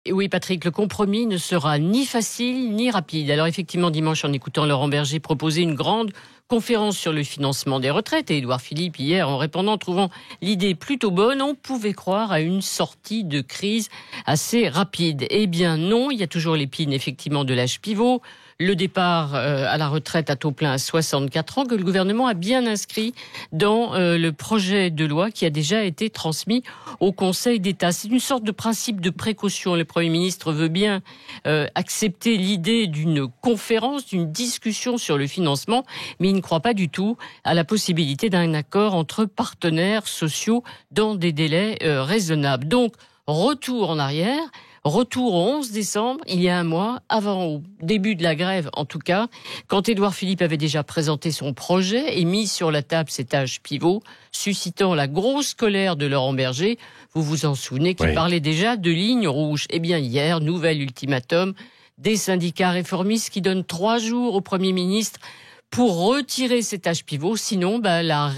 Et oui, Patrick, le compromis ne sera ni facile ni rapide. Alors effectivement, dimanche, en écoutant Laurent Berger proposer une grande conférence sur le financement des retraites, et Édouard Philippe, hier, en répondant, trouvant l'idée plutôt bonne, on pouvait croire à une sortie de crise assez rapide. Eh bien non, il y a toujours l'épine, effectivement, de l'âge pivot, le départ à la retraite à taux plein à 64 ans, que le gouvernement a bien inscrit dans le projet de loi qui a déjà été transmis au Conseil d'État. C'est une sorte de principe de précaution. Le Premier ministre veut bien accepter l'idée d'une conférence, d'une discussion sur le financement, mais il ne croit pas du tout à la possibilité d'un accord entre partenaires sociaux dans des délais raisonnables. Donc, retour en arrière. Retour au 11 décembre, il y a un mois, au début de la grève en tout cas, quand Édouard Philippe avait déjà présenté son projet et mis sur la table cet âge pivot, suscitant la grosse colère de Laurent Berger, vous vous en souvenez, qui parlait déjà de ligne rouge. Eh bien hier, nouvel ultimatum des syndicats réformistes qui donnent 3 jours au Premier ministre pour retirer cet âge pivot. Sinon, la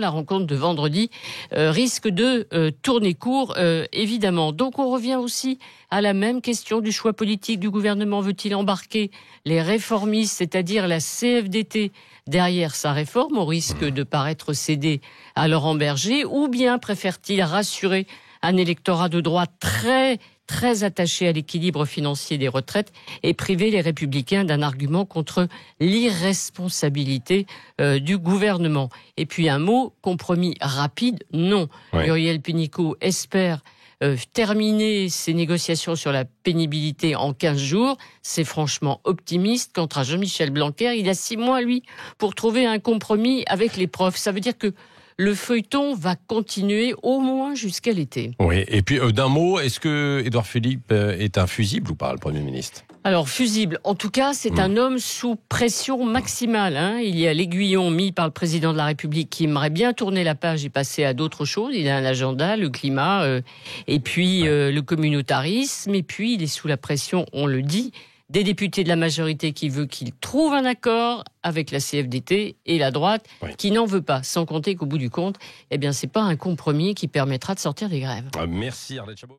rencontre de vendredi risque de tourner court, évidemment. Donc on revient aussi à la même question du choix politique du gouvernement. Veut-il embarquer les réformistes, c'est-à-dire la CFDT, derrière sa réforme, au risque de paraître cédé à Laurent Berger, ou bien préfère-t-il rassurer un électorat de droite très attaché à l'équilibre financier des retraites et priver les Républicains d'un argument contre l'irresponsabilité du gouvernement. Et puis un mot, compromis rapide, non. Muriel Pénicaud espère terminer ces négociations sur la pénibilité en 15 jours. C'est franchement optimiste. Quant à Jean-Michel Blanquer, il a 6 mois, lui, pour trouver un compromis avec les profs. Ça veut dire que le feuilleton va continuer au moins jusqu'à l'été. Oui, et puis d'un mot, est-ce que Édouard Philippe est un fusible ou pas, le Premier ministre ? Alors, fusible, en tout cas, c'est un homme sous pression maximale. Il y a l'aiguillon mis par le président de la République qui aimerait bien tourner la page et passer à d'autres choses. Il a un agenda, le climat, et puis le communautarisme, et puis il est sous la pression, on le dit, des députés de la majorité qui veut qu'il trouve un accord avec la CFDT et la droite qui n'en veut pas, sans compter qu'au bout du compte, c'est pas un compromis qui permettra de sortir des grèves. Merci Arlette Chabot.